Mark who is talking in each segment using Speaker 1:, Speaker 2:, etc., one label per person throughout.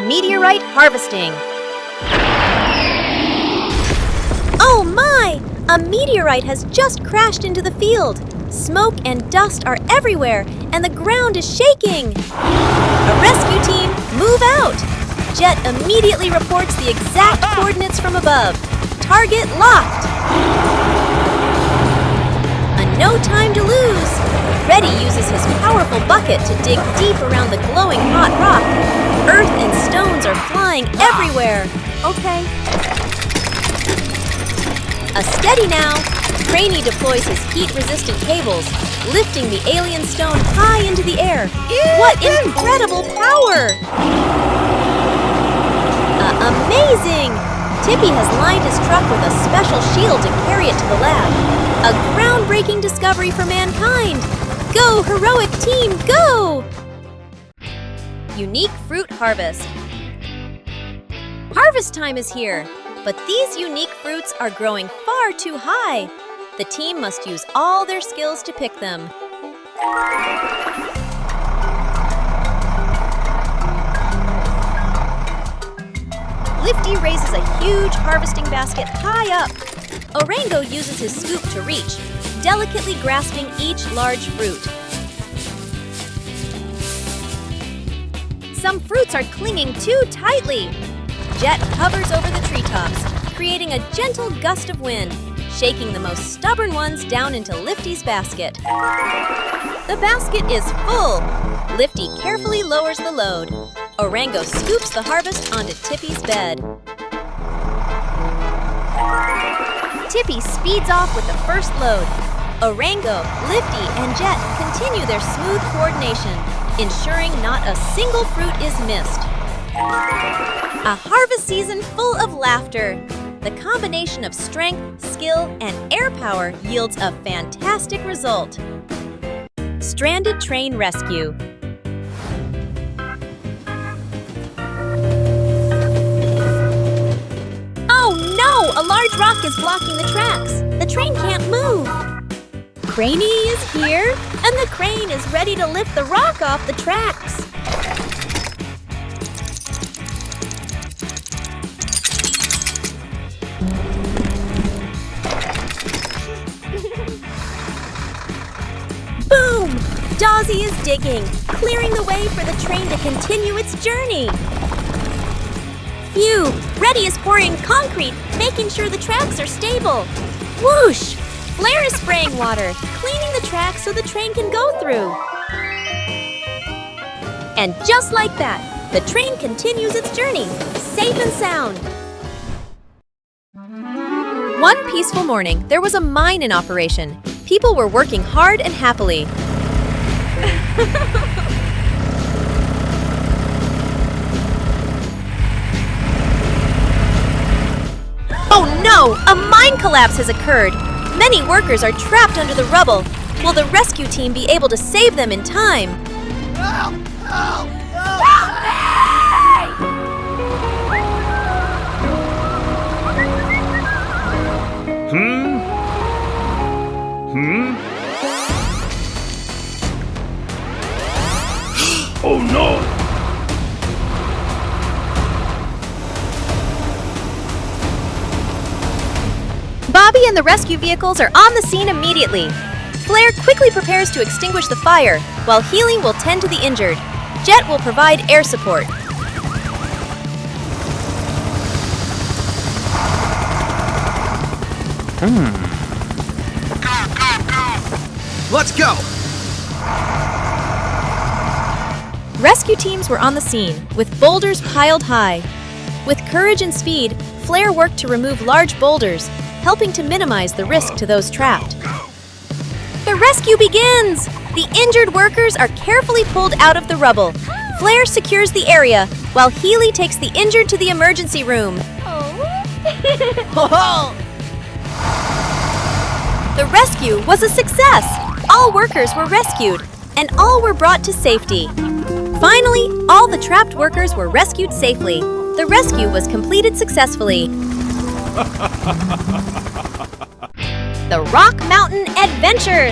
Speaker 1: Meteorite harvesting. Oh my! A meteorite has just crashed into the field. Smoke and dust are everywhere, and the ground is shaking. A rescue team, move out! Jet immediately reports the exact coordinates from above. Target locked. No time to lose. Reddy uses his powerful bucket to dig deep around the glowing hot rock. Earth and stones are flying everywhere. Okay. A steady now. Craney deploys his heat-resistant cables, lifting the alien stone high into the air. What incredible power! Amazing! Tippy has lined his truck with a special shield to carry it to the lab. A groundbreaking discovery for mankind! Go, heroic team, go! Unique fruit harvest. Harvest time is here, but these unique fruits are growing far too high. The team must use all their skills to pick them. Lifty raises a huge harvesting basket high up. Orango uses his scoop to reach, delicately grasping each large fruit. Some fruits are clinging too tightly. Jet hovers over the treetops, creating a gentle gust of wind, shaking the most stubborn ones down into Lifty's basket. The basket is full. Lifty carefully lowers the load. Orango scoops the harvest onto Tippy's bed. Tippy speeds off with the first load. Orango, Lifty, and Jet continue their smooth coordination, ensuring not a single fruit is missed. A harvest season full of laughter. The combination of strength, skill, and air power yields a fantastic result. Stranded train rescue. A large rock is blocking the tracks. The train can't move. Craney is here, and the crane is ready to lift the rock off the tracks. Boom! Dawsey is digging, clearing the way for the train to continue its journey. Phew! Reddy is pouring concrete, making sure the tracks are stable. Whoosh! Flair is spraying water, cleaning the tracks so the train can go through. And just like that, the train continues its journey, safe and sound. One peaceful morning, there was a mine in operation. People were working hard and happily. Oh no! A mine collapse has occurred! Many workers are trapped under the rubble. Will the rescue team be able to save them in time?
Speaker 2: Help! Help!
Speaker 3: Oh no!
Speaker 1: Bobby and the rescue vehicles are on the scene immediately. Flair quickly prepares to extinguish the fire, while Healy will tend to the injured. Jet will provide air support.
Speaker 2: Let's go!
Speaker 1: Rescue teams were on the scene, with boulders piled high. With courage and speed, Flair worked to remove large boulders, helping to minimize the risk to those trapped. The rescue begins! The injured workers are carefully pulled out of the rubble. Flair secures the area, while Healy takes the injured to the emergency room. The rescue was a success! All workers were rescued, and all were brought to safety. Finally, all the trapped workers were rescued safely. The rescue was completed successfully. The Rock Mountain Adventure!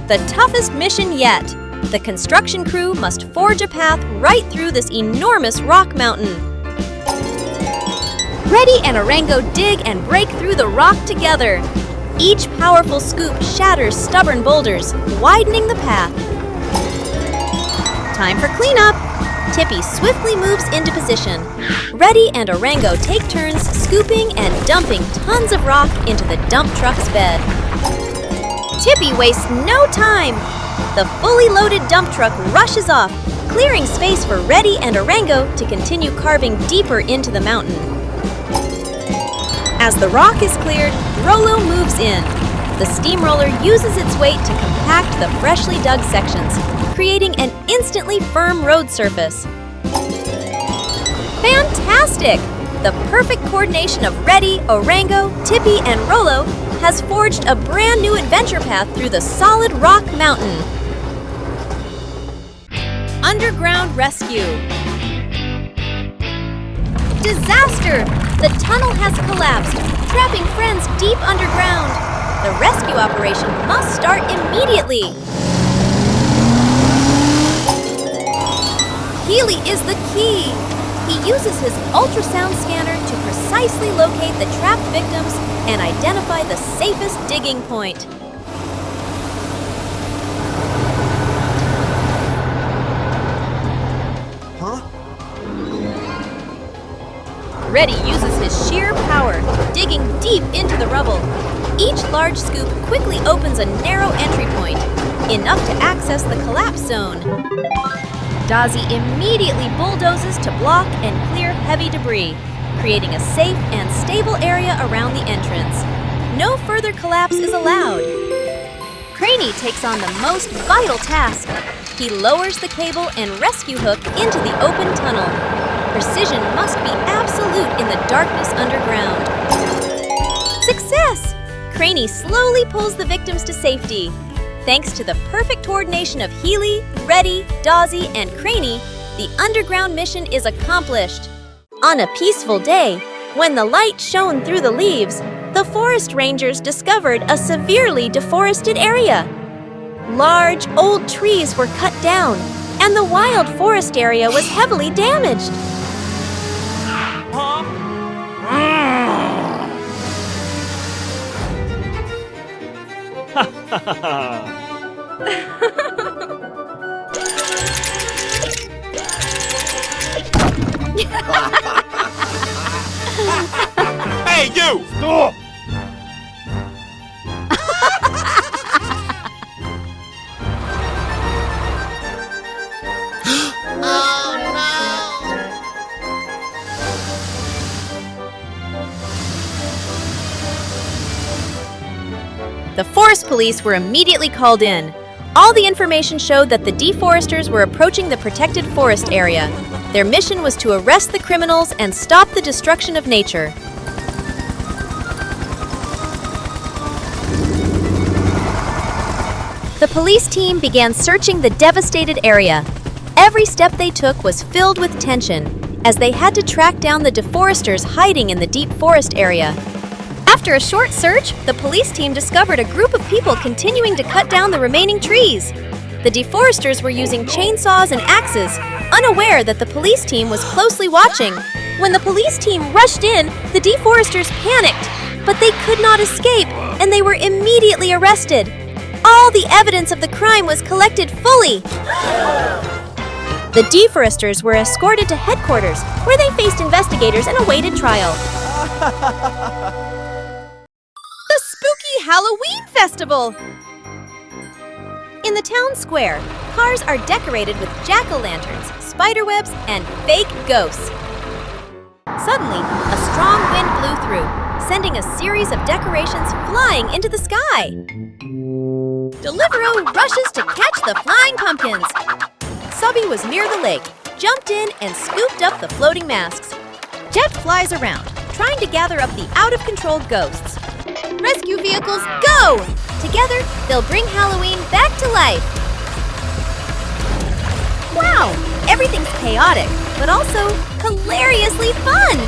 Speaker 1: The toughest mission yet. The construction crew must forge a path right through this enormous rock mountain. Reddy and Orango dig and break through the rock together. Each powerful scoop shatters stubborn boulders, widening the path. Time for cleanup. Tippy swiftly moves into position. Reddy and Orango take turns scooping and dumping tons of rock into the dump truck's bed. Tippy wastes no time. The fully loaded dump truck rushes off, clearing space for Reddy and Orango to continue carving deeper into the mountain. As the rock is cleared, Rollo moves in. The steamroller uses its weight to compact the freshly dug sections, creating an instantly firm road surface. Fantastic! The perfect coordination of Reddy, Orango, Tippy, and Rollo has forged a brand new adventure path through the solid rock mountain. Underground rescue. Disaster! The tunnel has collapsed, trapping friends deep underground. The rescue operation must start immediately. Healy is the key. He uses his ultrasound scanner to precisely locate the trapped victims and identify the safest digging point. Reddy uses his sheer power, digging deep into the rubble. Each large scoop quickly opens a narrow entry point, enough to access the collapse zone. Dazzy immediately bulldozes to block and clear heavy debris, creating a safe and stable area around the entrance. No further collapse is allowed. Craney takes on the most vital task. He lowers the cable and rescue hook into the open tunnel. Precision must be absolute in the darkness underground. Success! Craney slowly pulls the victims to safety. Thanks to the perfect coordination of Healy, Reddy, Dazzy, and Craney, the underground mission is accomplished. On a peaceful day, when the light shone through the leaves, the forest rangers discovered a severely deforested area. Large, old trees were cut down, and the wild forest area was heavily damaged.
Speaker 2: Hey, you! Stop!
Speaker 1: The forest police were immediately called in. All the information showed that the deforesters were approaching the protected forest area. Their mission was to arrest the criminals and stop the destruction of nature. The police team began searching the devastated area. Every step they took was filled with tension, as they had to track down the deforesters hiding in the deep forest area. After a short search, the police team discovered a group of people continuing to cut down the remaining trees. The deforesters were using chainsaws and axes, unaware that the police team was closely watching. When the police team rushed in, the deforesters panicked, but they could not escape, and they were immediately arrested. All the evidence of the crime was collected fully. The deforesters were escorted to headquarters, where they faced investigators and awaited trial. The Spooky Halloween Festival! In the town square, cars are decorated with jack-o'-lanterns, spiderwebs, and fake ghosts. Suddenly, a strong wind blew through, sending a series of decorations flying into the sky. Deliveroo rushes to catch the flying pumpkins. Subby was near the lake, jumped in, and scooped up the floating masks. Jet flies around, trying to gather up the out-of-control ghosts. Rescue vehicles, go! Together, they'll bring Halloween back to life. Wow! Everything's chaotic, but also hilariously fun!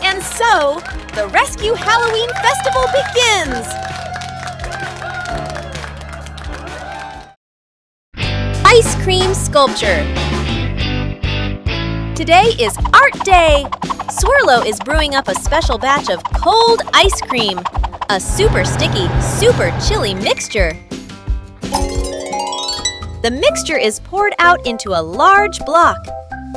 Speaker 1: And so, the Rescue Halloween Festival begins! ice cream sculpture. Today is Art Day! Swirlo is brewing up a special batch of cold ice cream, a super sticky, super chilly mixture. The mixture is poured out into a large block.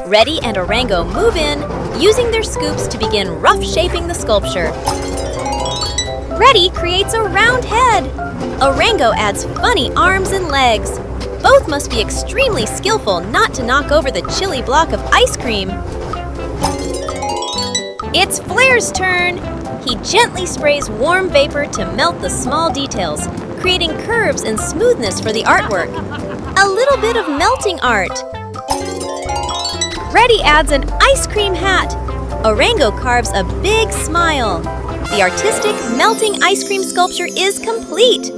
Speaker 1: Reddy and Orango move in, using their scoops to begin rough shaping the sculpture. Reddy creates a round head. Orango adds funny arms and legs. Both must be extremely skillful not to knock over the chilly block of ice cream. It's Flair's turn. He gently sprays warm vapor to melt the small details, creating curves and smoothness for the artwork. A little bit of melting art. Reddy adds an ice cream hat. Orango carves a big smile. The artistic melting ice cream sculpture is complete.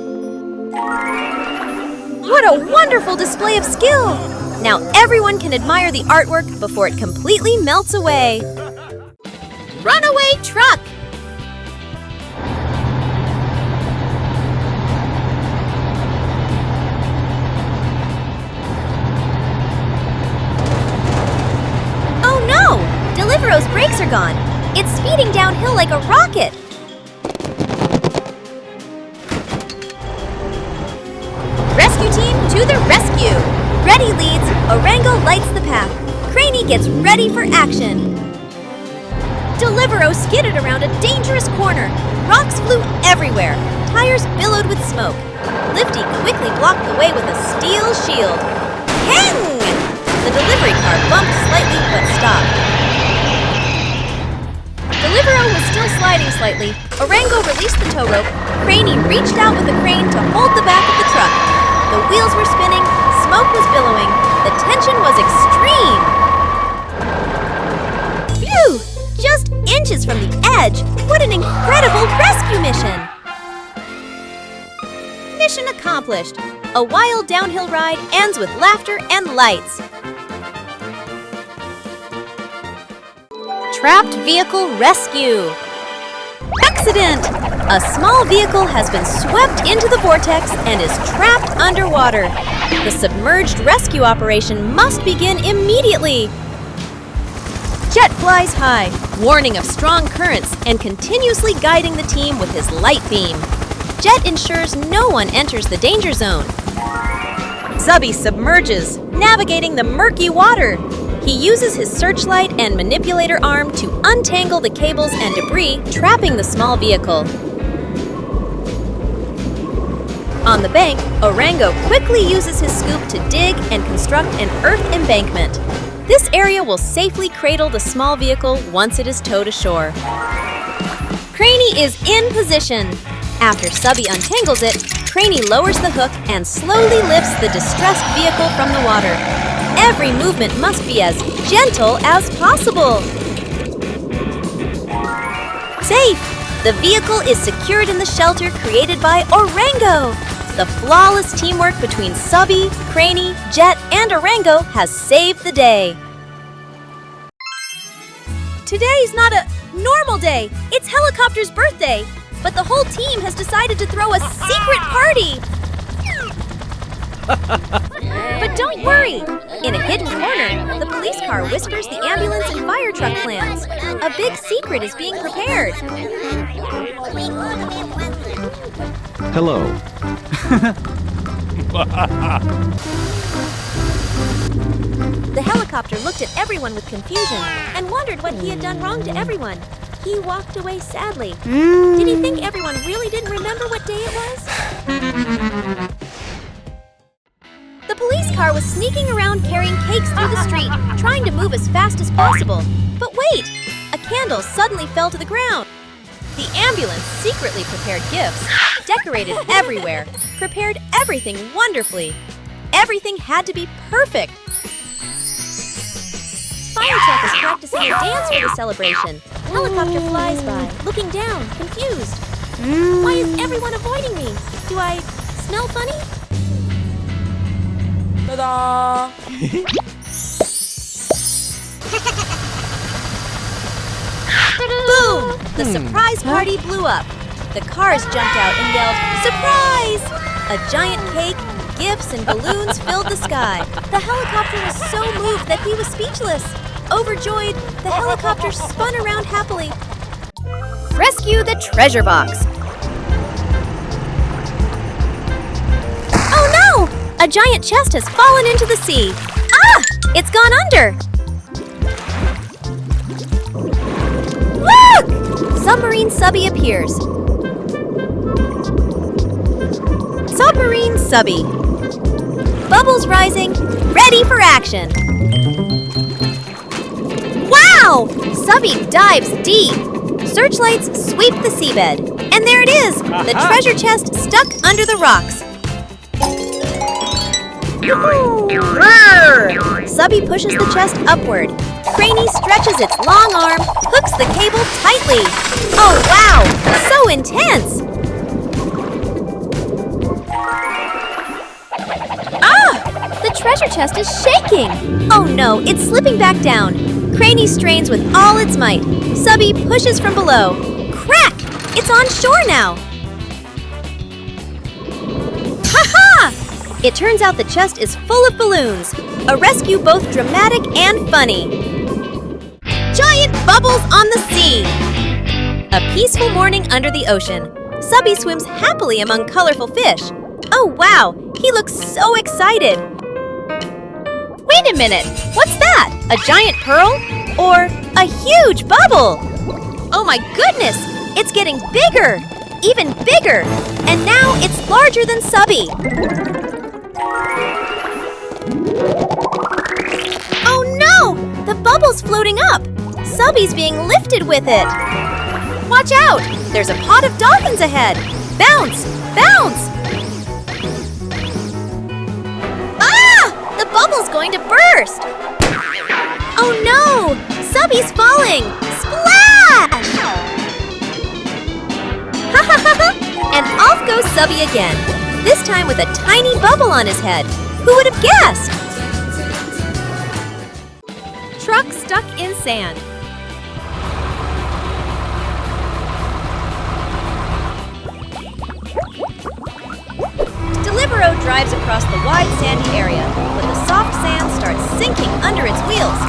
Speaker 1: What a wonderful display of skill! Now everyone can admire the artwork before it completely melts away. Runaway truck! Oh no! Deliveroo's brakes are gone. It's speeding downhill like a rocket. Rescue team to the rescue! Reddy leads, Orango lights the path. Craney gets ready for action. Deliveroo skidded around a dangerous corner. Rocks flew everywhere. Tires billowed with smoke. Lifty quickly blocked the way with a steel shield. Hang! The delivery car bumped slightly but stopped. Deliveroo was still sliding slightly. Orango released the tow rope. Craney reached out with a crane to hold the back of the truck. The wheels were spinning, smoke was billowing. The tension was extreme. Phew! Just inches from the edge. What an incredible rescue mission! Mission accomplished. A wild downhill ride ends with laughter and lights. Trapped vehicle rescue. Accident! A small vehicle has been swept into the vortex and is trapped underwater. The submerged rescue operation must begin immediately. Jet flies high, warning of strong currents and continuously guiding the team with his light beam. Jet ensures no one enters the danger zone. Zubby submerges, navigating the murky water. He uses his searchlight and manipulator arm to untangle the cables and debris, trapping the small vehicle. On the bank, Orango quickly uses his scoop to dig and construct an earth embankment. This area will safely cradle the small vehicle once it is towed ashore. Craney is in position. After Subby untangles it, Craney lowers the hook and slowly lifts the distressed vehicle from the water. Every movement must be as gentle as possible. Safe! The vehicle is secured in the shelter created by Orango. The flawless teamwork between Subby, Craney, Jet, and Orango has saved the day. Today's not a normal day. It's Helicopter's birthday. But the whole team has decided to throw a secret party. But don't worry! In a hidden corner, the police car whispers the ambulance and fire truck plans. A big secret is being prepared.
Speaker 3: Hello.
Speaker 1: The helicopter looked at everyone with confusion and wondered what he had done wrong to everyone. He walked away sadly. Did he think everyone really didn't remember what day it was? The police car was sneaking around carrying cakes through the street, trying to move as fast as possible. But wait! A candle suddenly fell to the ground. The ambulance secretly prepared gifts, decorated everywhere, prepared everything wonderfully. Everything had to be perfect. Fire truck is practicing a dance for the celebration. Helicopter flies by, looking down, confused. Why is everyone avoiding me? Do I smell funny? Ta-da! Boom! The surprise party blew up. The cars jumped out and yelled, "Surprise!" A giant cake, gifts and balloons filled the sky. The helicopter was so moved that he was speechless. Overjoyed, the helicopter spun around happily. Rescue the treasure box. Oh no! A giant chest has fallen into the sea. Ah! It's gone under. Look! Submarine Subby appears. Submarine Subby. Bubbles rising, ready for action. Wow! Subby dives deep. Searchlights sweep the seabed. And there it is, the treasure chest stuck under the rocks. Roar! Subby pushes the chest upward. Craney stretches its long arm, hooks the cable tightly. Oh wow! So intense! The treasure chest is shaking! Oh no, it's slipping back down. Craney strains with all its might. Subby pushes from below. Crack! It's on shore now! Ha-ha! It turns out the chest is full of balloons. A rescue both dramatic and funny. Giant bubbles on the sea! A peaceful morning under the ocean. Subby swims happily among colorful fish. Oh wow, he looks so excited. Wait a minute, what's that? A giant pearl? Or a huge bubble? Oh my goodness, it's getting bigger, even bigger, and now it's larger than Subby. Oh no, the bubble's floating up. Subby's being lifted with it. Watch out, there's a pod of dolphins ahead. Bounce, bounce. The bubble's going to burst! Oh no! Subby's falling! Splash! Ha ha ha ha! And off goes Subby again. This time with a tiny bubble on his head. Who would have guessed? Truck stuck in sand. Deliveroo drives across the wide sandy area, but the soft sand starts sinking under its wheels.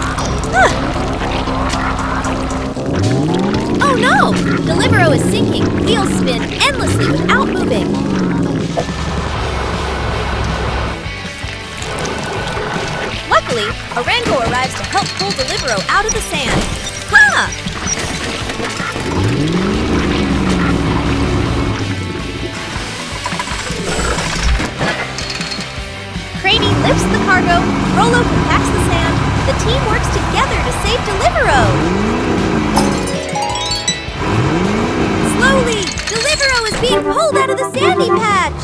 Speaker 1: Oh no! Deliveroo is sinking. Wheels spin endlessly without moving. Luckily, Orango arrives to help pull Deliveroo out of the sand. Ha! Craney lifts the cargo, Rolo compacts the sand. The team works together to save Deliveroo. Slowly, Deliveroo is being pulled out of the sandy patch.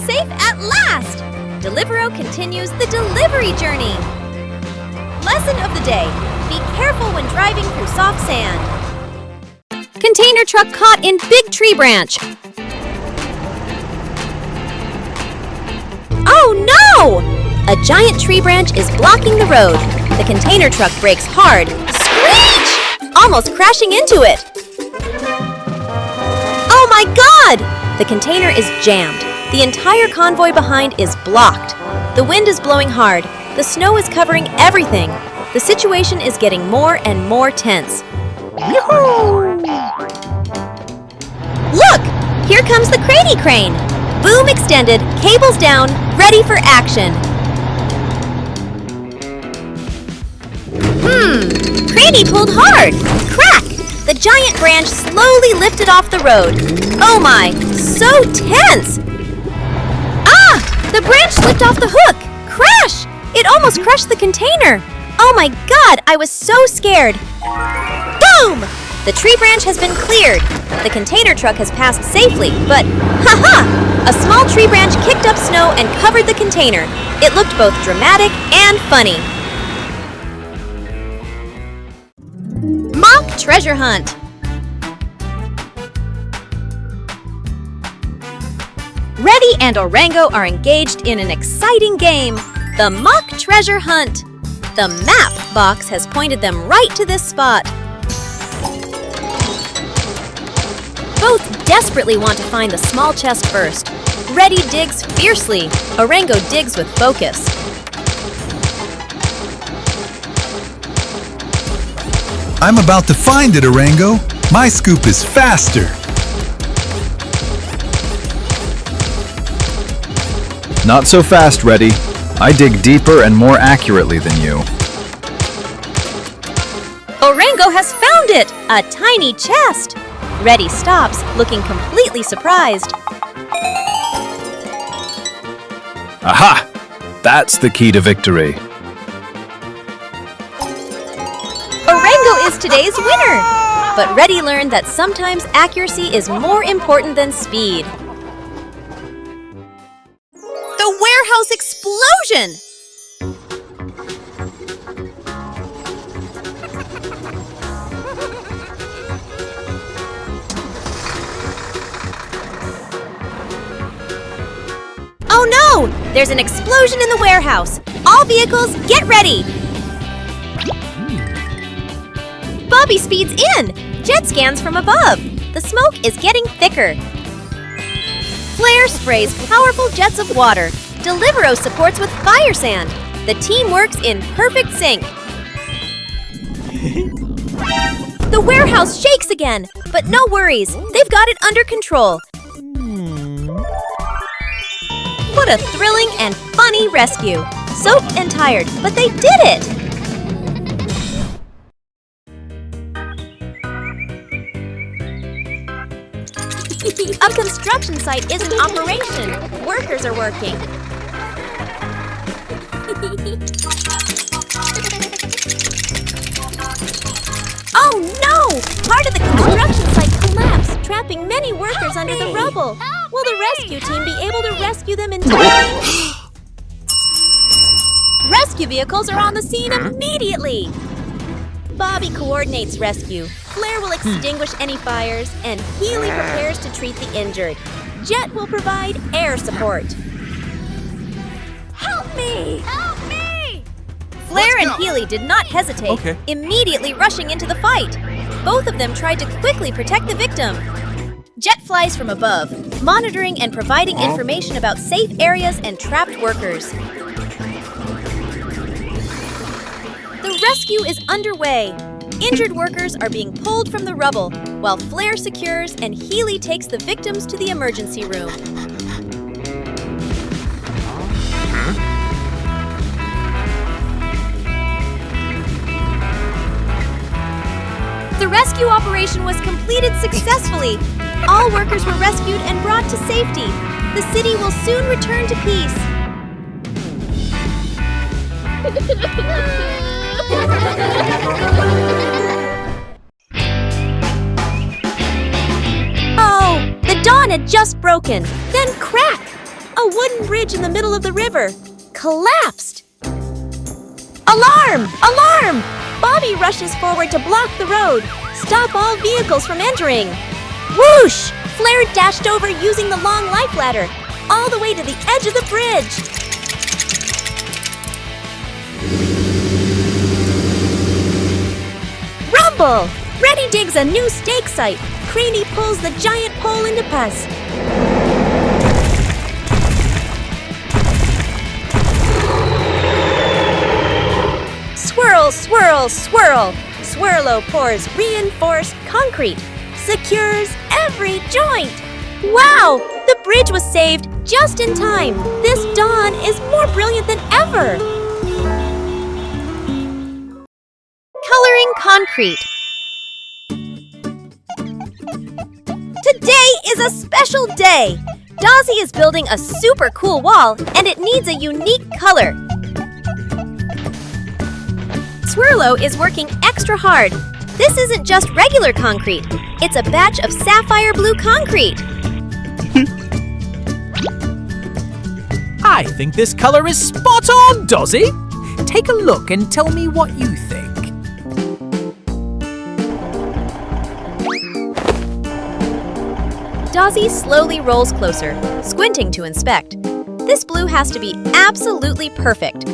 Speaker 1: Safe at last! Deliveroo continues the delivery journey. Lesson of the day: be careful when driving through soft sand. Container truck caught in big tree branch. Oh no! A giant tree branch is blocking the road. The container truck brakes hard. Screech! Almost crashing into it. Oh my God! The container is jammed. The entire convoy behind is blocked. The wind is blowing hard. The snow is covering everything. The situation is getting more and more tense. Yoo-hoo! Look! Here comes the Craney crane. Boom extended, cables down, ready for action. Craney pulled hard. Crack! The giant branch slowly lifted off the road. Oh my, so tense! Ah! The branch slipped off the hook. Crash! It almost crushed the container. Oh my God, I was so scared. Boom! The tree branch has been cleared. The container truck has passed safely, but ha-ha! A small tree branch kicked up snow and covered the container. It looked both dramatic and funny. Mock treasure hunt. Reddy and Orango are engaged in an exciting game, the mock treasure hunt. The map box has pointed them right to this spot. Both desperately want to find the small chest first. Reddy digs fiercely. Orango digs with focus.
Speaker 4: I'm about to find it, Orango. My scoop is faster.
Speaker 5: Not so fast, Reddy. I dig deeper and more accurately than you.
Speaker 1: Orango has found it! A tiny chest! Reddy stops, looking completely surprised.
Speaker 5: Aha! That's the key to victory.
Speaker 1: Orango is today's winner! But Reddy learned that sometimes accuracy is more important than speed. The warehouse explosion! Oh no! There's an explosion in the warehouse! All vehicles, get ready! Bobby speeds in! Jet scans from above! The smoke is getting thicker. Flare sprays powerful jets of water. Delivero supports with fire sand. The team works in perfect sync. The warehouse shakes again, but no worries. They've got it under control. What a thrilling and funny rescue. Soaked and tired, but they did it! A construction site is in operation. Workers are working. Oh no! Part of the construction site collapsed, trapping many workers under the rubble. Will the rescue team be able to rescue them in time? Rescue vehicles are on the scene immediately! Bobby coordinates rescue. Flare will extinguish any fires, and Healy prepares to treat the injured. Jet will provide air support. Help me! Help me! Flare and Healy did not hesitate, immediately rushing into the fight. Both of them tried to quickly protect the victim. Jet flies from above, monitoring and providing information about safe areas and trapped workers. The rescue is underway. Injured workers are being pulled from the rubble, while Flare secures and Healy takes the victims to the emergency room. The rescue operation was completed successfully. All workers were rescued and brought to safety. The city will soon return to peace. Oh, the dawn had just broken. Then crack! A wooden bridge in the middle of the river collapsed. Alarm! Alarm! Bobby rushes forward to block the road. Stop all vehicles from entering. Whoosh! Flare dashed over using the long life ladder, all the way to the edge of the bridge. Rumble! Reddy digs a new stake site. Craney pulls the giant pole into place. Swirl, swirl, swirl. Swirlo pours reinforced concrete. Secures every joint. Wow! The bridge was saved just in time. This dawn is more brilliant than ever. Coloring concrete. Today is a special day. Dozzy is building a super cool wall, and it needs a unique color. Swirlo is working extra hard. This isn't just regular concrete. It's a batch of sapphire blue concrete.
Speaker 6: I think this color is spot on, Dozzy. Take a look and tell me what you think.
Speaker 1: Dozzy slowly rolls closer, squinting to inspect. This blue has to be absolutely perfect.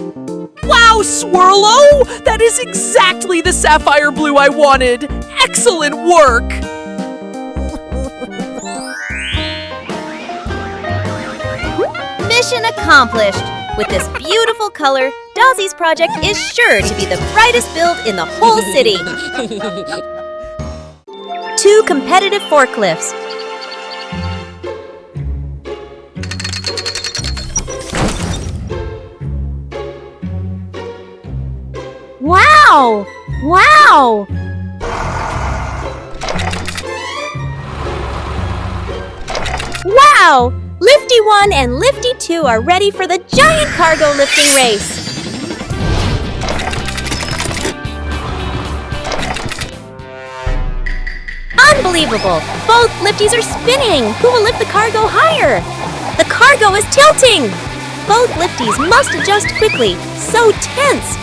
Speaker 6: Wow, Swirlo! That is exactly the sapphire blue I wanted! Excellent work!
Speaker 1: Mission accomplished! With this beautiful color, Dozzy's project is sure to be the brightest build in the whole city. 2 competitive forklifts.
Speaker 7: Wow! Wow!
Speaker 1: Wow! Lifty 1 and Lifty 2 are ready for the giant cargo lifting race. Unbelievable! Both lifties are spinning! Who will lift the cargo higher? The cargo is tilting! Both lifties must adjust quickly. So tense!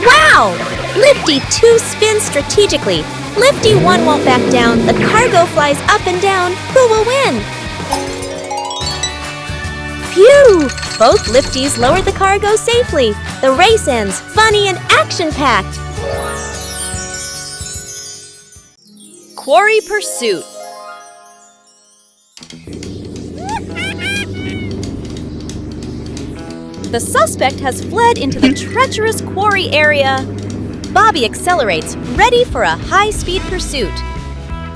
Speaker 1: Wow! Lifty 2 spins strategically. Lifty 1 won't back down. The cargo flies up and down. Who will win? Phew! Both lifties lowered the cargo safely. The race ends funny and action-packed. Quarry pursuit. The suspect has fled into the treacherous quarry area. Bobby accelerates, ready for a high-speed pursuit.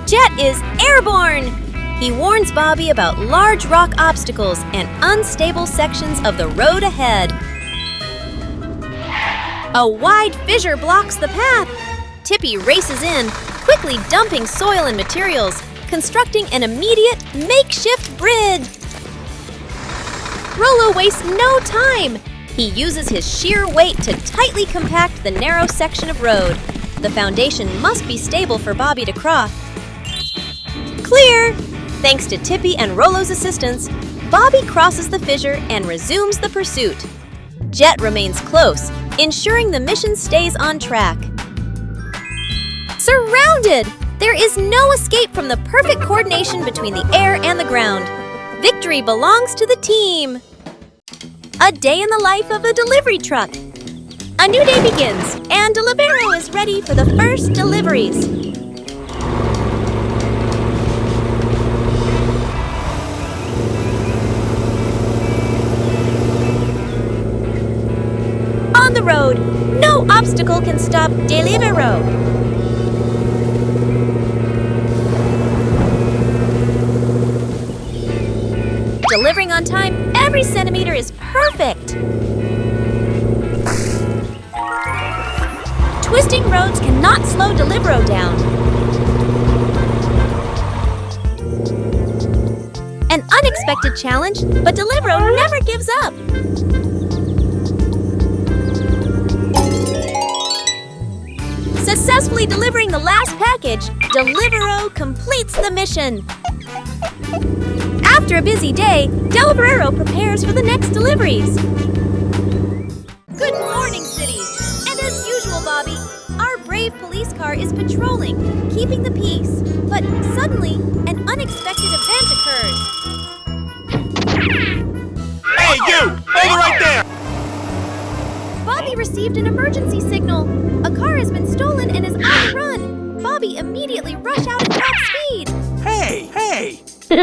Speaker 1: Jet is airborne! He warns Bobby about large rock obstacles and unstable sections of the road ahead. A wide fissure blocks the path. Tippy races in, quickly dumping soil and materials, constructing an immediate makeshift bridge. Rollo wastes no time. He uses his sheer weight to tightly compact the narrow section of road. The foundation must be stable for Bobby to cross. Clear! Thanks to Tippy and Rollo's assistance, Bobby crosses the fissure and resumes the pursuit. Jet remains close, ensuring the mission stays on track. Surrounded! There is no escape from the perfect coordination between the air and the ground. Victory belongs to the team! A day in the life of a delivery truck. A new day begins, and Delivero is ready for the first deliveries. On the road, no obstacle can stop Delivero. Delivering on time, every centimeter is perfect. Twisting roads cannot slow Delivero down. An unexpected challenge, but Delivero never gives up. Successfully delivering the last package, Delivero completes the mission. After a busy day, Delivero prepares for the next deliveries. Good morning, City! And as usual, Bobby, our brave police car is patrolling, keeping the peace. But suddenly, an unexpected event occurs.
Speaker 2: Hey, you! Over right there!
Speaker 1: Bobby received an emergency signal. A car has been stolen and is on the run. Bobby immediately rushed out at top speed.
Speaker 2: Hey, hey! The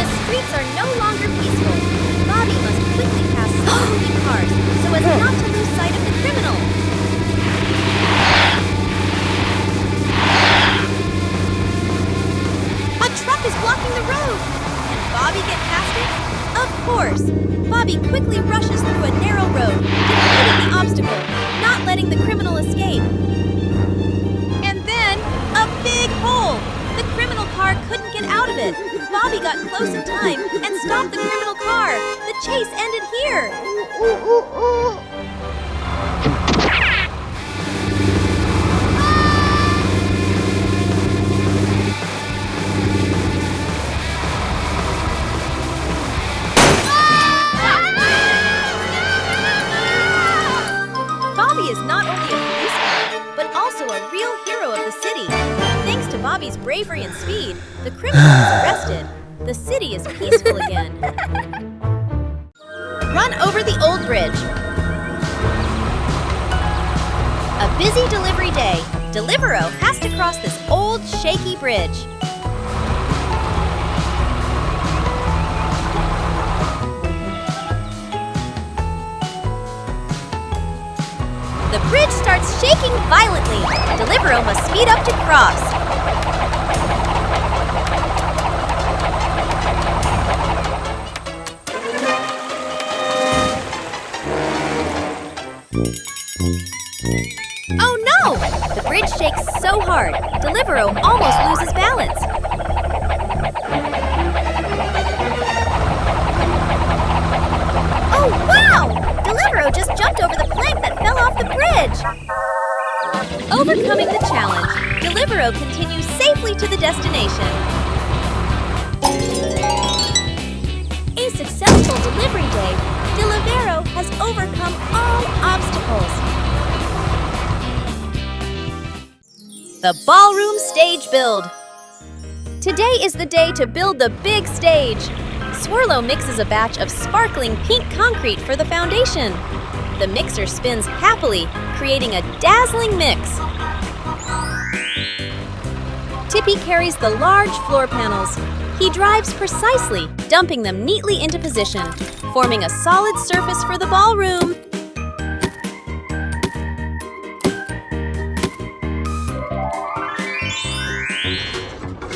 Speaker 2: streets are no longer peaceful. Bobby must quickly pass slow-moving cars so as not to lose sight of the criminal. A truck is blocking the road. Can Bobby get past it? Of course. Bobby quickly rushes through a narrow road, defeating the obstacle, not letting the criminal escape. And then, a big hole! The criminal car couldn't get out of it. Bobby got close in time and stopped the criminal car. The chase ended here. Bobby is not only a policeman, but also a real hero of the city. Thanks to Bobby's bravery and speed, the criminal is arrested. The city is peaceful again. Run over the old bridge. busy delivery day, Deliveroo has to cross this old, shaky bridge. The bridge starts shaking violently. Deliveroo must speed up to cross. Oh no! The bridge shakes so hard, Deliveroo almost loses balance. Oh wow! Deliveroo just jumped over the plank that fell off the bridge. Overcoming the challenge, Deliveroo continues safely to the destination. A successful delivery day, Deliveroo has overcome all obstacles. The ballroom stage build. Today is the day to build the big stage. Swirlo mixes a batch of sparkling pink concrete for the foundation. The mixer spins happily, creating a dazzling mix. Tippy carries the large floor panels. He drives precisely, dumping them neatly into position, forming a solid surface for the ballroom.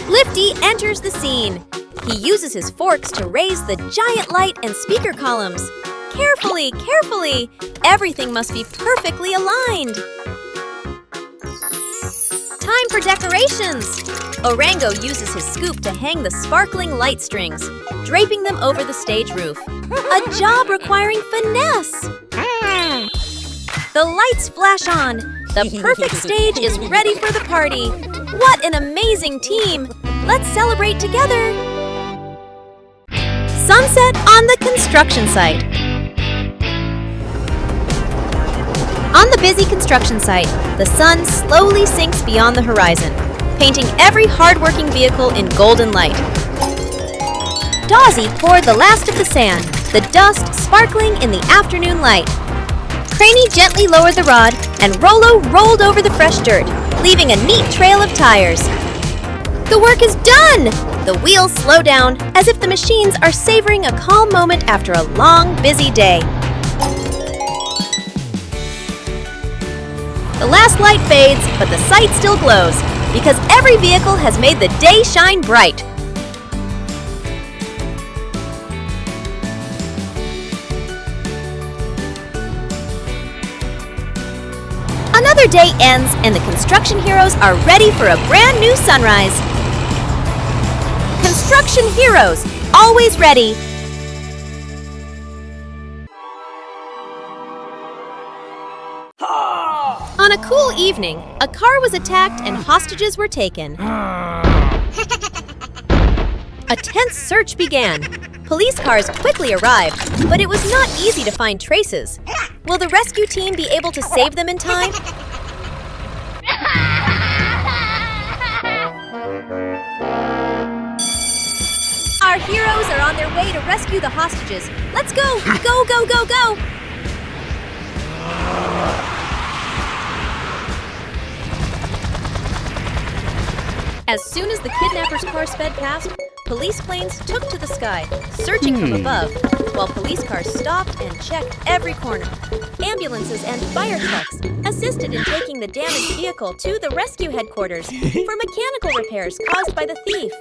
Speaker 2: Lifty enters the scene. He uses his forks to raise the giant light and speaker columns. Carefully, carefully! Everything must be perfectly aligned. Time for decorations! Orango uses his scoop to hang the sparkling light strings, draping them over the stage roof. A job requiring finesse! The lights flash on. The perfect stage is ready for the party. What an amazing team! Let's celebrate together! Sunset on the construction site. On the busy construction site, the sun slowly sinks beyond the horizon, painting every hard-working vehicle in golden light. Dawsey poured the last of the sand, the dust sparkling in the afternoon light. Craney gently lowered the rod, and Rollo rolled over the fresh dirt, leaving a neat trail of tires. The work is done! The wheels slow down, as if the machines are savoring a calm moment after a long, busy day. The last light fades, but the sight still glows, because every vehicle has made the day shine bright. Another day ends, and the construction heroes are ready for a brand new sunrise. Construction heroes, always ready. On a cool evening, a car was attacked and hostages were taken. A tense search began. Police cars quickly arrived, but it was not easy to find traces. Will the rescue team be able to save them in time? Our heroes are on their way to rescue the hostages. Let's go! Go, go, go, go! As soon as the kidnappers' car sped past, police planes took to the sky, searching from above, while police cars stopped and checked every corner. Ambulances and fire trucks assisted in taking the damaged vehicle to the rescue headquarters for mechanical repairs caused by the thief.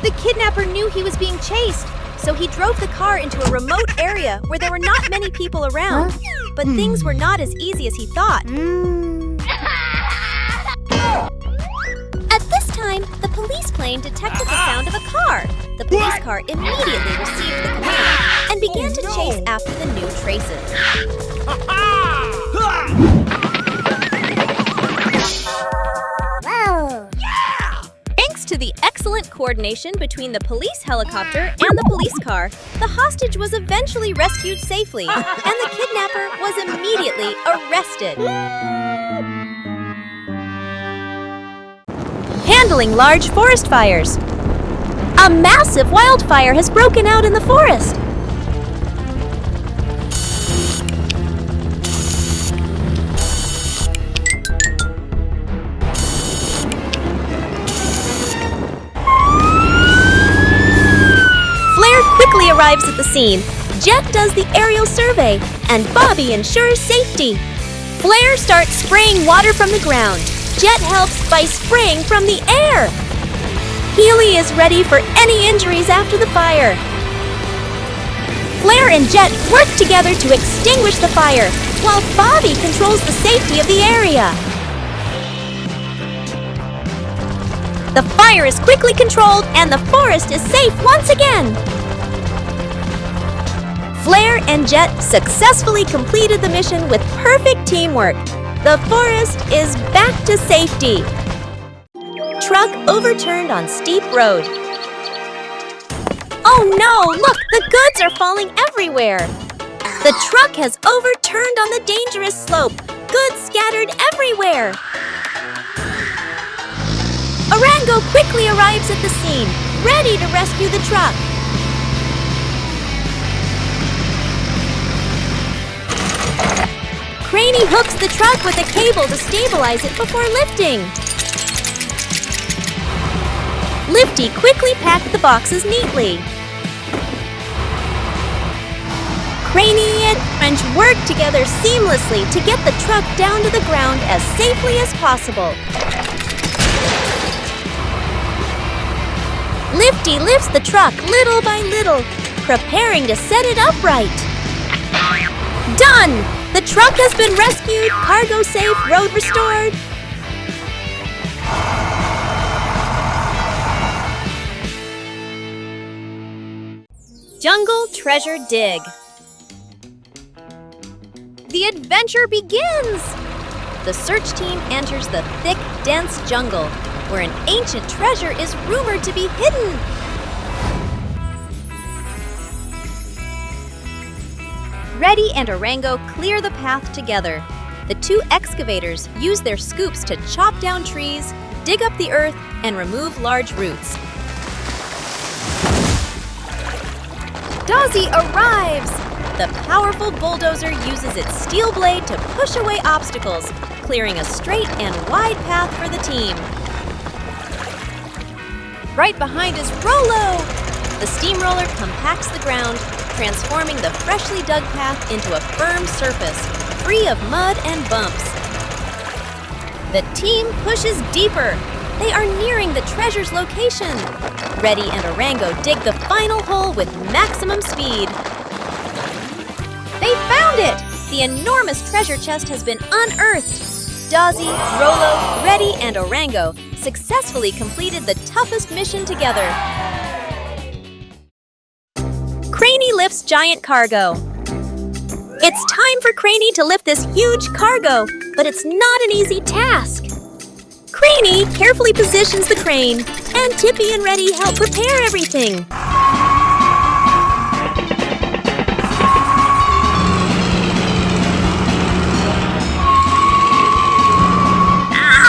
Speaker 2: The kidnapper knew he was being chased, so he drove the car into a remote area where there were not many people around. But things were not as easy as he thought. At this time, the police plane detected the sound of a car. The police car immediately received the command and began to chase after the new traces. Thanks to the excellent coordination between the police helicopter and the police car, the hostage was eventually rescued safely, and the kidnapper was immediately arrested. Handling large forest fires. A massive wildfire has broken out in the forest. arrives at the scene. Jet does the aerial survey, and Bobby ensures safety. Flair starts spraying water from the ground. Jet helps by spraying from the air. Healy is ready for any injuries after the fire. Flair and Jet work together to extinguish the fire, while Bobby controls the safety of the area. The fire is quickly controlled and the forest is safe once again. Flair and Jet successfully completed the mission with perfect teamwork. The forest is back to safety. Truck overturned on steep road. Oh no, look, the goods are falling everywhere. The truck has overturned on the dangerous slope. Goods scattered everywhere. Orango quickly arrives at the scene, ready to rescue the truck. Craney hooks the truck with a cable to stabilize it before lifting. Lifty quickly packed the boxes neatly. Craney and French work together seamlessly to get the truck down to the ground as safely as possible. Lifty lifts the truck little by little, preparing to set it upright. Done! The truck has been rescued, cargo safe, road restored. Jungle Treasure Dig. The adventure begins! The search team enters the thick, dense jungle, where an ancient treasure is rumored to be hidden. Reddy and Orango clear the path together. The two excavators use their scoops to chop down trees, dig up the earth, and remove large roots. Dozzy arrives! The powerful bulldozer uses its steel blade to push away obstacles, clearing a straight and wide path for the team. Right behind is Rolo! The steamroller compacts the ground, transforming the freshly dug path into a firm surface, free of mud and bumps. The team pushes deeper. They are nearing the treasure's location. Reddy and Orango dig the final hole with maximum speed. They found it! The enormous treasure chest has been unearthed. Dozzy, Rolo, Reddy, and Orango successfully completed the toughest mission together. Craney lifts giant cargo. It's time for Craney to lift this huge cargo, but it's not an easy task. Craney carefully positions the crane, and Tippy and Reddy help prepare everything.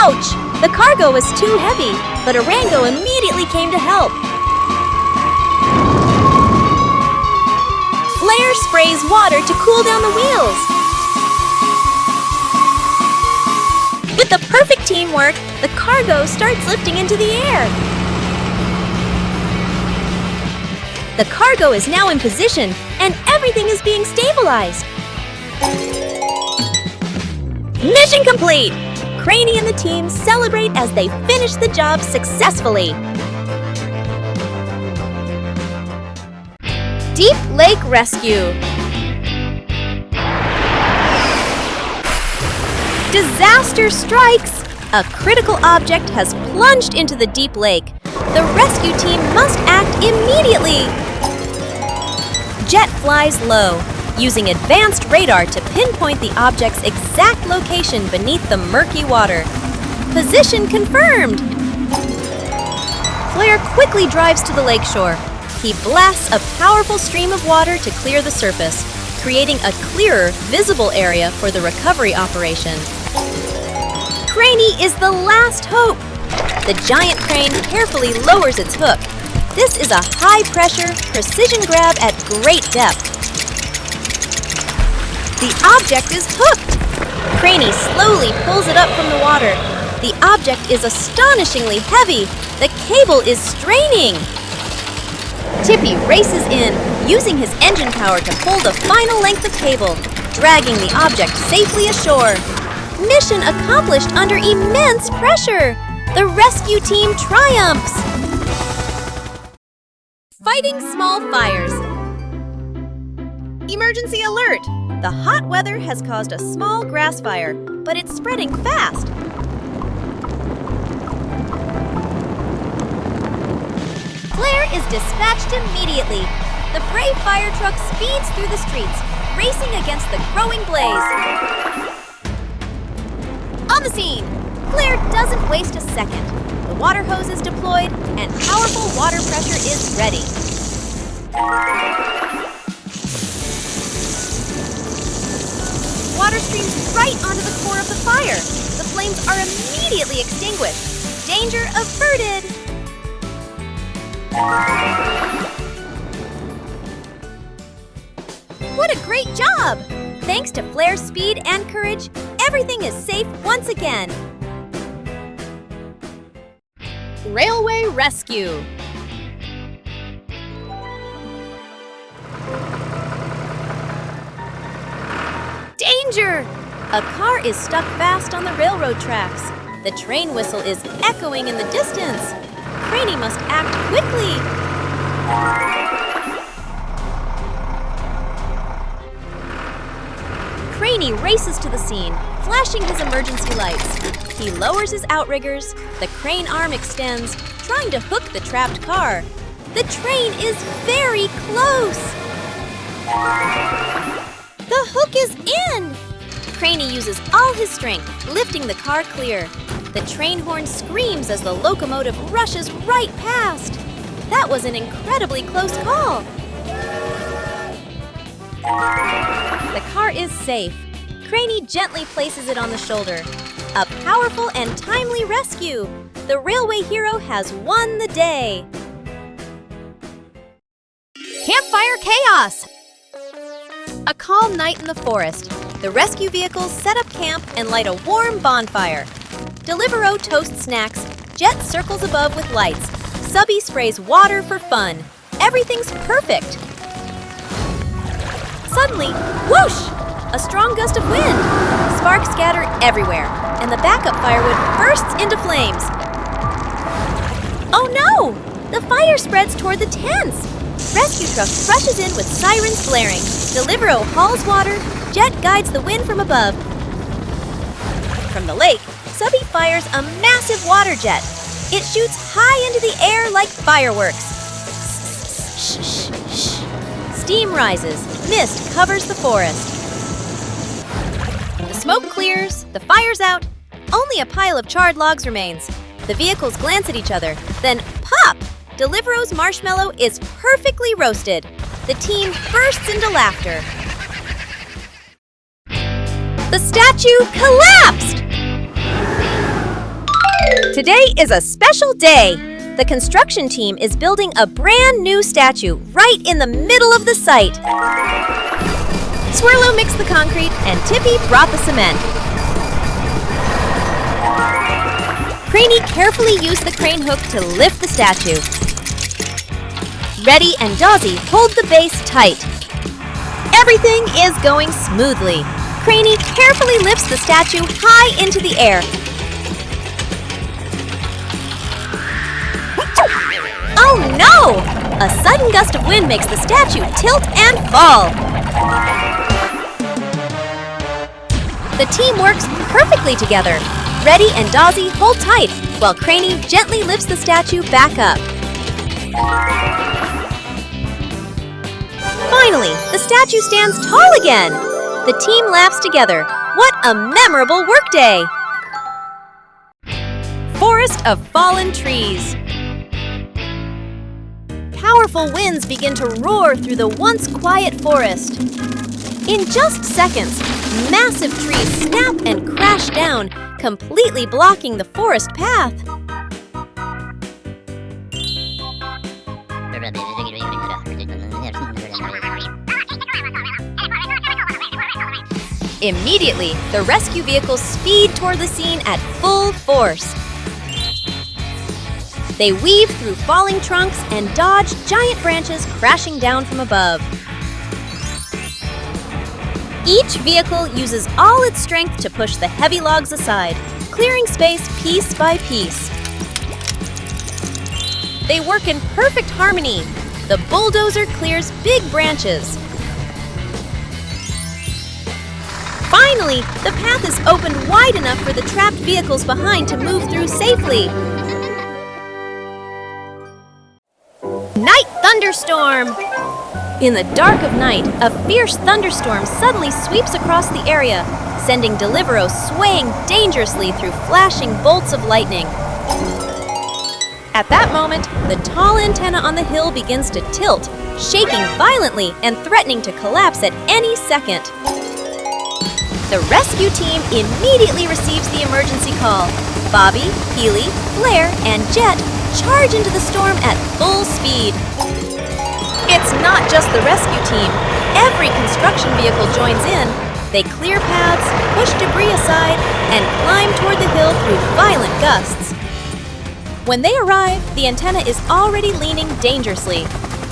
Speaker 2: Ouch! The cargo was too heavy, but Orango immediately came to help. Flair sprays water to cool down the wheels. With the perfect teamwork, the cargo starts lifting into the air. The cargo is now in position, and everything is being stabilized. Mission complete! Craney and the team celebrate as they finish the job successfully. Deep Lake Rescue. Disaster strikes! A critical object has plunged into the deep lake. The rescue team must act immediately. Jet flies low, using advanced radar to pinpoint the object's exact location beneath the murky water. Position confirmed! Flair quickly drives to the lakeshore. He blasts a powerful stream of water to clear the surface, creating a clearer, visible area for the recovery operation. Craney is the last hope! The giant crane carefully lowers its hook. This is a high-pressure, precision grab at great depth. The object is hooked! Craney slowly pulls it up from the water. The object is astonishingly heavy. The cable is straining. Tippy races in,
Speaker 1: using his engine power to pull the final length of cable, dragging the object safely ashore. Mission accomplished under immense pressure. The rescue team triumphs. Fighting small fires. Emergency alert! The hot weather has caused a small grass fire, but it's spreading fast. Claire is dispatched immediately. The brave fire truck speeds through the streets, racing against the growing blaze. On the scene, Claire doesn't waste a second. The water hose is deployed, and powerful water pressure is ready. Water streams right onto the core of the fire. The flames are immediately extinguished. Danger averted! What a great job! Thanks to Claire's speed and courage, everything is safe once again. Railway rescue. Danger! A car is stuck fast on the railroad tracks. The train whistle is echoing in the distance. Craney must act quickly. Craney races to the scene, flashing his emergency lights. He lowers his outriggers. The crane arm extends, trying to hook the trapped car. The train is very close. The hook is in! Craney uses all his strength, lifting the car clear. The train horn screams as the locomotive rushes right past. That was an incredibly close call. The car is safe. Craney gently places it on the shoulder. A powerful and timely rescue. The railway hero has won the day. Campfire chaos! A calm night in the forest. The rescue vehicles set up camp and light a warm bonfire. Deliveroo toasts snacks. Jet circles above with lights. Subby sprays water for fun. Everything's perfect. Suddenly, whoosh! A strong gust of wind. Sparks scatter everywhere, and the backup firewood bursts into flames. Oh no! The fire spreads toward the tents. Rescue truck rushes in with sirens blaring. Deliveroo hauls water. Jet guides the wind from above. From the lake, Subby fires a massive water jet. It shoots high into the air like fireworks. Steam rises. Mist covers the forest. The smoke clears. The fire's out. Only a pile of charred logs remains. The vehicles glance at each other. Then pop! Deliveroo's marshmallow is perfectly roasted. The team bursts into laughter. The statue collapsed! Today is a special day. The construction team is building a brand new statue right in the middle of the site. Swirlo mixed the concrete and Tippy brought the cement. Craney carefully used the crane hook to lift the statue. Reddy and Dawsey hold the base tight. Everything is going smoothly. Craney carefully lifts the statue high into the air. Oh no! A sudden gust of wind makes the statue tilt and fall. The team works perfectly together. Reddy and Dawsey hold tight, while Craney gently lifts the statue back up. Finally, the statue stands tall again. The team laughs together. What a memorable workday! Forest of fallen trees. Powerful winds begin to roar through the once quiet forest. In just seconds, massive trees snap and crash down, completely blocking the forest path. Immediately, the rescue vehicles speed toward the scene at full force. They weave through falling trunks and dodge giant branches crashing down from above. Each vehicle uses all its strength to push the heavy logs aside, clearing space piece by piece. They work in perfect harmony. The bulldozer clears big branches. Finally, the path is opened wide enough for the trapped vehicles behind to move through safely. Night thunderstorm! In the dark of night, a fierce thunderstorm suddenly sweeps across the area, sending Deliveroo swaying dangerously through flashing bolts of lightning. At that moment, the tall antenna on the hill begins to tilt, shaking violently and threatening to collapse at any second. The rescue team immediately receives the emergency call. Bobby, Healy, Blair, and Jet charge into the storm at full speed. It's not just the rescue team. Every construction vehicle joins in. They clear paths, push debris aside, and climb toward the hill through violent gusts. When they arrive, the antenna is already leaning dangerously.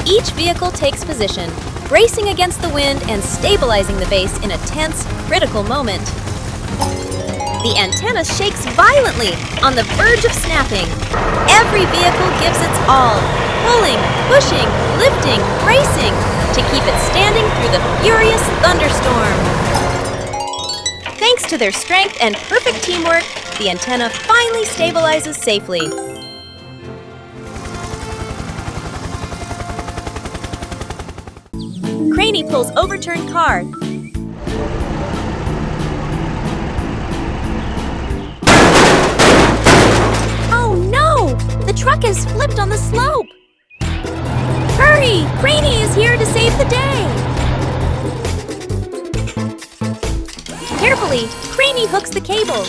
Speaker 1: Each vehicle takes position, bracing against the wind and stabilizing the base in a tense, critical moment. The antenna shakes violently, on the verge of snapping. Every vehicle gives its all, pulling, pushing, lifting, bracing, to keep it standing through the furious thunderstorm. Thanks to their strength and perfect teamwork, the antenna finally stabilizes safely. Craney pulls overturned car.
Speaker 2: Oh no! The truck has flipped on the slope! Hurry! Craney is here to save the day! Carefully, Craney hooks the cable.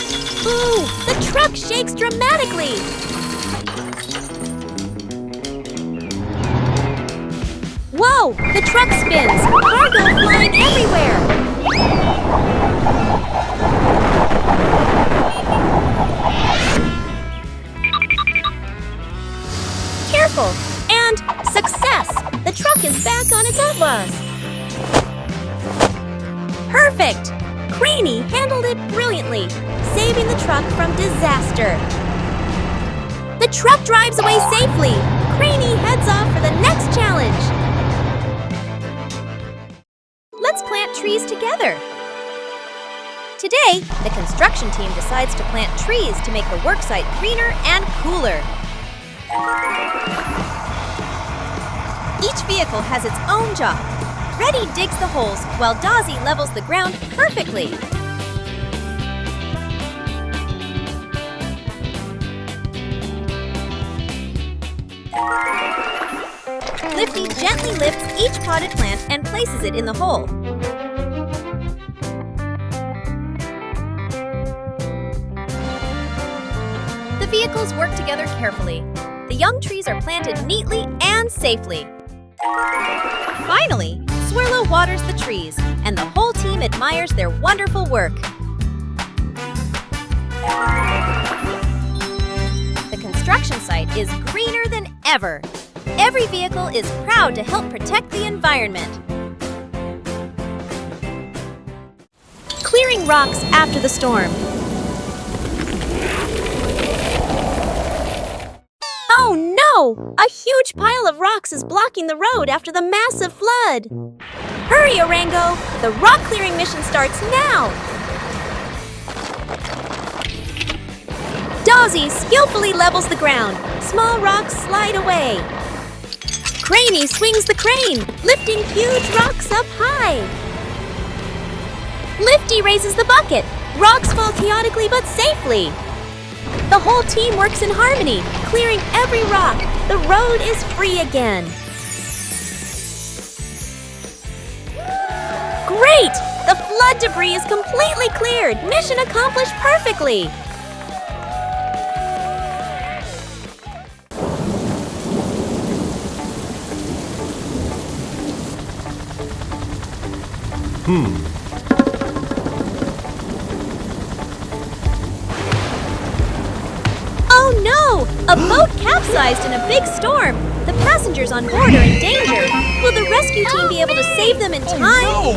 Speaker 2: Ooh, the truck shakes dramatically! Whoa! The truck spins! Cargo flying everywhere! Careful! And success! The truck is back on its was. Perfect! Craney handled it brilliantly, saving the truck from disaster. The truck drives away safely. Craney heads off for the next challenge. Let's plant trees together. Today, the construction team decides to plant trees to make the worksite greener and cooler. Each vehicle has its own job. Reddy digs the holes while Dozzy levels the ground perfectly. Lifty gently lifts each potted plant and places it in the hole. The vehicles work together carefully. The young trees are planted neatly and safely. Finally, Swirlo waters the trees, and the whole team admires their wonderful work. The construction site is greener than ever. Every vehicle is proud to help protect the environment. Clearing rocks after the storm. Oh no! A huge pile of rocks is blocking the road after the massive flood. Hurry, Orango! The rock clearing mission starts now! Dozzy skillfully levels the ground. Small rocks slide away. Craney swings the crane, lifting huge rocks up high. Lifty raises the bucket. Rocks fall chaotically but safely. The whole team works in harmony, clearing every rock. The road is free again. Great! The flood debris is completely cleared. Mission accomplished perfectly. Oh no! A boat capsized in a big storm. The passengers on board are in danger. Will the rescue team be able to save them in time?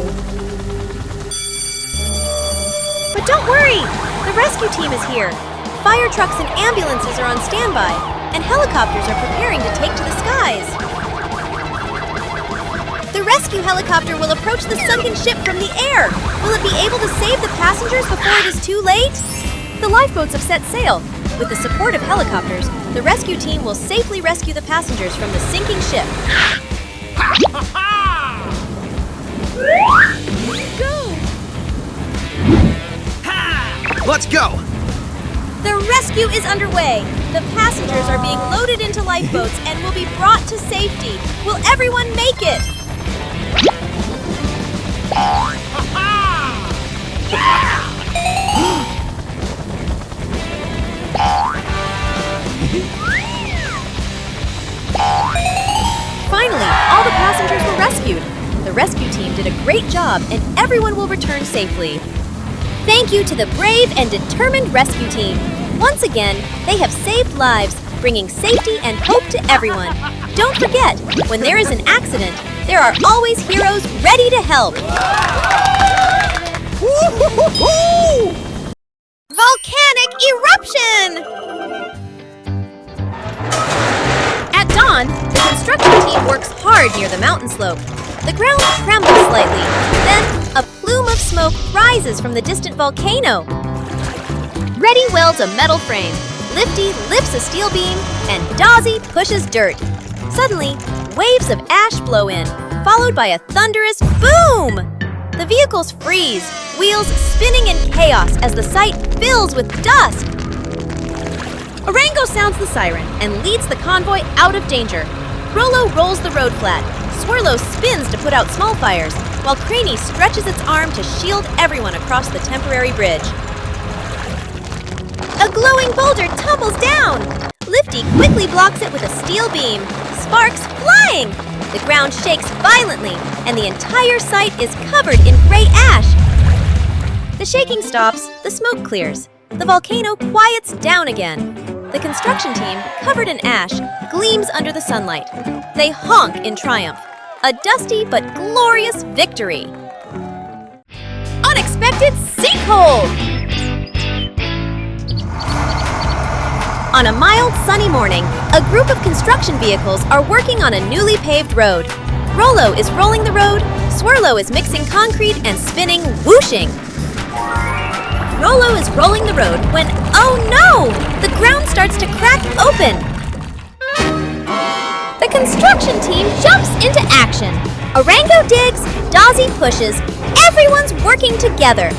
Speaker 2: But don't worry, the rescue team is here. Fire trucks and ambulances are on standby, and helicopters are preparing to take to the skies. The rescue helicopter will approach the sunken ship from the air. Will it be able to save the passengers before it is too late? The lifeboats have set sail. With the support of helicopters, the rescue team will safely rescue the passengers from the sinking ship.
Speaker 8: Let's go!
Speaker 2: The rescue is underway. The passengers are being loaded into lifeboats and will be brought to safety. Will everyone make it? Finally, all the passengers were rescued. The rescue team did a great job and everyone will return safely. Thank you to the brave and determined rescue team. Once again, they have saved lives, bringing safety and hope to everyone. Don't forget, when there is an accident, there are always heroes ready to help. Volcanic eruption! At dawn, the construction team works hard near the mountain slope. The ground trembles slightly. Then, a plume of smoke rises from the distant volcano. Reddy welds a metal frame. Lifty lifts a steel beam, and Dozzy pushes dirt. Suddenly, waves of ash blow in, followed by a thunderous boom! The vehicles freeze, wheels spinning in chaos as the site fills with dust. Orango sounds the siren and leads the convoy out of danger. Rollo rolls the road flat. Swirlo spins to put out small fires, while Craney stretches its arm to shield everyone across the temporary bridge. A glowing boulder tumbles down! Lifty quickly blocks it with a steel beam. Sparks flying! The ground shakes violently, and the entire site is covered in gray ash. The shaking stops, the smoke clears. The volcano quiets down again. The construction team, covered in ash, gleams under the sunlight. They honk in triumph. A dusty but glorious victory. Unexpected sinkhole! On a mild, sunny morning, a group of construction vehicles are working on a newly paved road. Rollo is rolling the road, Swirlo is mixing concrete and spinning whooshing. Rollo is rolling the road when, oh no! The ground starts to crack open. The construction team jumps into action. Orango digs, Dozzy pushes, everyone's working together.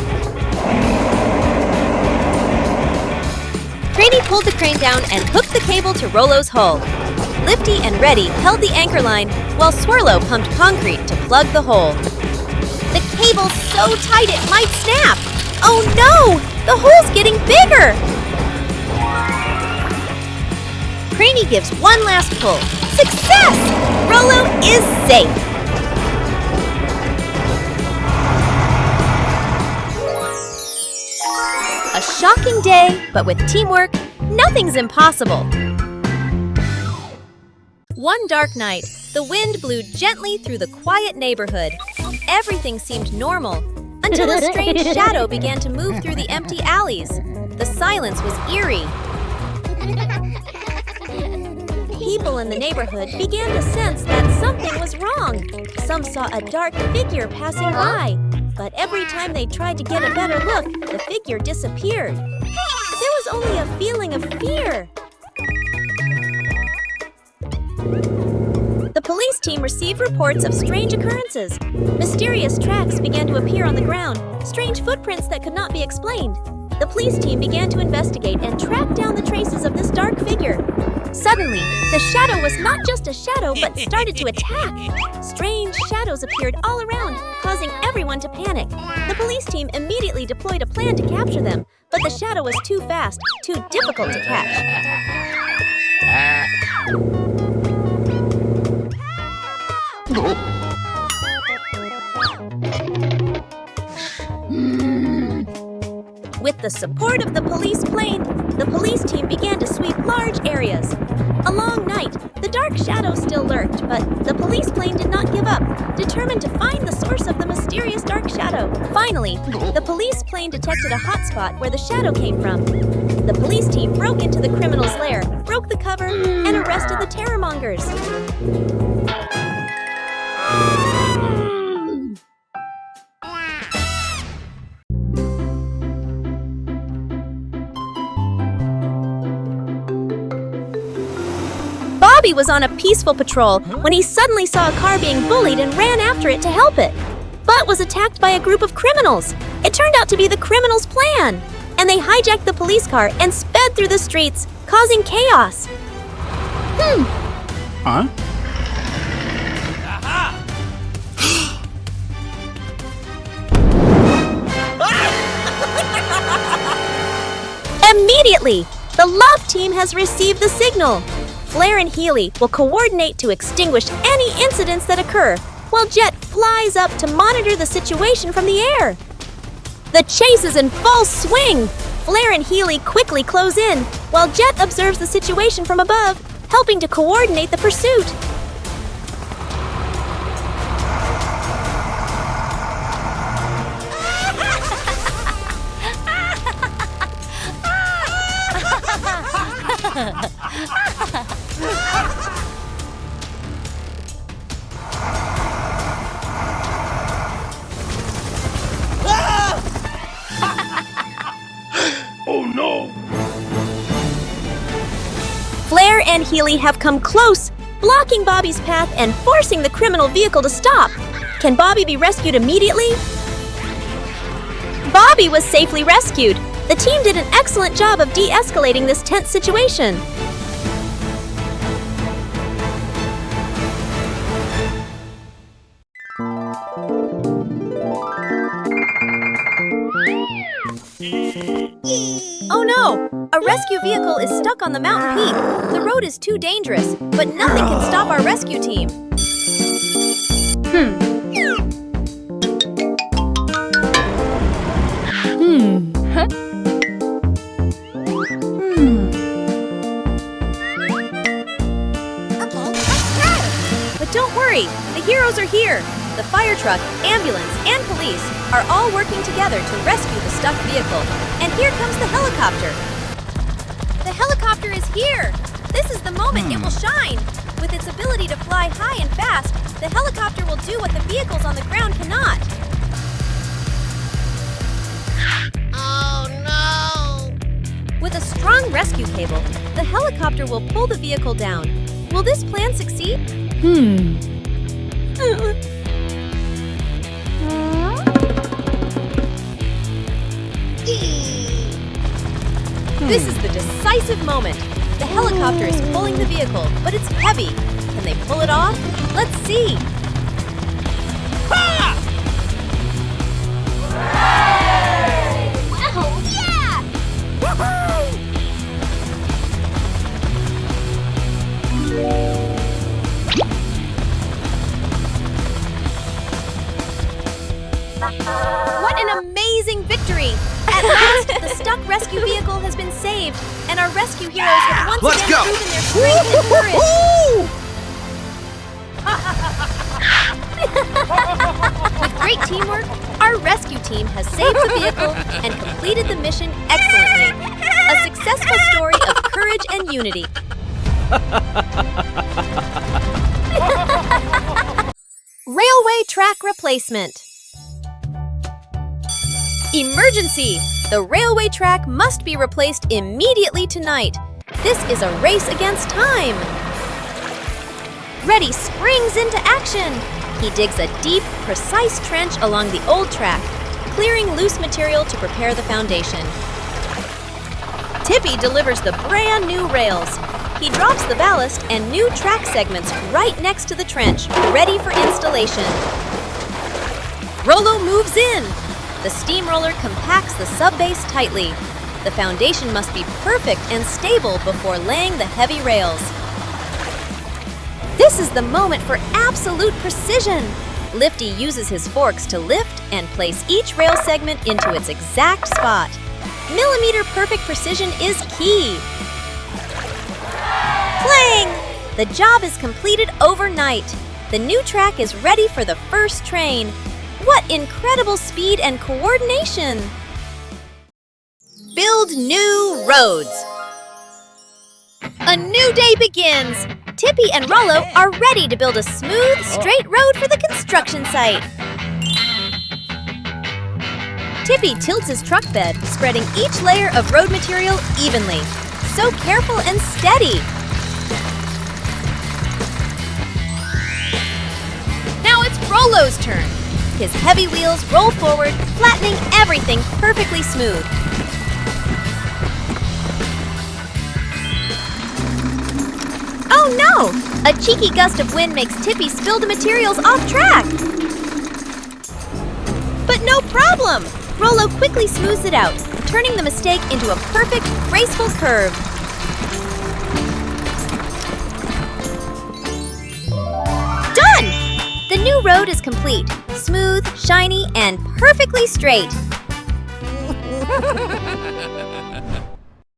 Speaker 2: Craney pulled the crane down and hooked the cable to Rollo's hull. Lifty and Reddy held the anchor line while Swirlo pumped concrete to plug the hole. The cable's so tight it might snap. Oh no! The hole's getting bigger! Craney gives one last pull. Success! Rollo is safe! A shocking day, but with teamwork, nothing's impossible. One dark night, the wind blew gently through the quiet neighborhood. Everything seemed normal, until a strange shadow began to move through the empty alleys. The silence was eerie. People in the neighborhood began to sense that something was wrong. Some saw a dark figure passing by, but every time they tried to get a better look, the figure disappeared. There was only a feeling of fear. The police team received reports of strange occurrences. Mysterious tracks began to appear on the ground, strange footprints that could not be explained. The police team began to investigate and track down the traces of this dark figure. Suddenly, the shadow was not just a shadow, but started to attack. Strange shadows appeared all around, causing everyone to panic. The police team immediately deployed a plan to capture them, but the shadow was too fast, too difficult to catch. With the support of the police plane, the police team began to sweep large areas. A long night, the dark shadow still lurked, but the police plane did not give up, determined to find the source of the mysterious dark shadow. Finally, the police plane detected a hotspot where the shadow came from. The police team broke into the criminal's lair, broke the cover, and arrested the terrormongers. Bobby was on a peaceful patrol when he suddenly saw a car being bullied and ran after it to help it, but was attacked by a group of criminals. It turned out to be the criminals' plan, and they hijacked the police car and sped through the streets, causing chaos.
Speaker 5: Huh?
Speaker 2: Immediately, the Love Team has received the signal. Flare and Healy will coordinate to extinguish any incidents that occur, while Jet flies up to monitor the situation from the air. The chase is in full swing. Flare and Healy quickly close in, while Jet observes the situation from above, helping to coordinate the pursuit.
Speaker 3: Oh no!
Speaker 2: Flare and Healy have come close, blocking Bobby's path and forcing the criminal vehicle to stop. Can Bobby be rescued immediately? Bobby was safely rescued. The team did an excellent job of de-escalating this tense situation. Oh no! A rescue vehicle is stuck on the mountain peak. The road is too dangerous, but nothing can stop our rescue team. But don't worry, the heroes are here. The fire truck, ambulance, and police are all working together to rescue the stuck vehicle. And here comes the helicopter. The helicopter is here! This is the moment it will shine! With its ability to fly high and fast, the helicopter will do what the vehicles on the ground cannot. Oh no! With a strong rescue cable, the helicopter will pull the vehicle down. Will this plan succeed? This is the decisive moment. The helicopter is pulling the vehicle, but it's heavy. Can they pull it off? Let's see. Ha! Oh, yeah! Woohoo! What an amazing victory! At last, the stuck rescue vehicle has been saved, and our rescue heroes have once again proven their strength and courage. With great teamwork, our rescue team has saved the vehicle and completed the mission excellently. A successful story of courage and unity. Railway track replacement. Emergency! The railway track must be replaced immediately tonight. This is a race against time. Reddy springs into action. He digs a deep, precise trench along the old track, clearing loose material to prepare the foundation. Tippy delivers the brand new rails. He drops the ballast and new track segments right next to the trench, ready for installation. Rollo moves in. The steamroller compacts the subbase tightly. The foundation must be perfect and stable before laying the heavy rails. This is the moment for absolute precision. Lifty uses his forks to lift and place each rail segment into its exact spot. Millimeter perfect precision is key. Clang! The job is completed overnight. The new track is ready for the first train. What incredible speed and coordination! Build new roads. A new day begins. Tippy and Rollo are ready to build a smooth, straight road for the construction site. Tippy tilts his truck bed, spreading each layer of road material evenly. So careful and steady. Now it's Rollo's turn. His heavy wheels roll forward, flattening everything perfectly smooth. Oh no! A cheeky gust of wind makes Tippy spill the materials off track. But no problem! Rollo quickly smooths it out, turning the mistake into a perfect, graceful curve. Done! The new road is complete, smooth, shiny, and perfectly straight.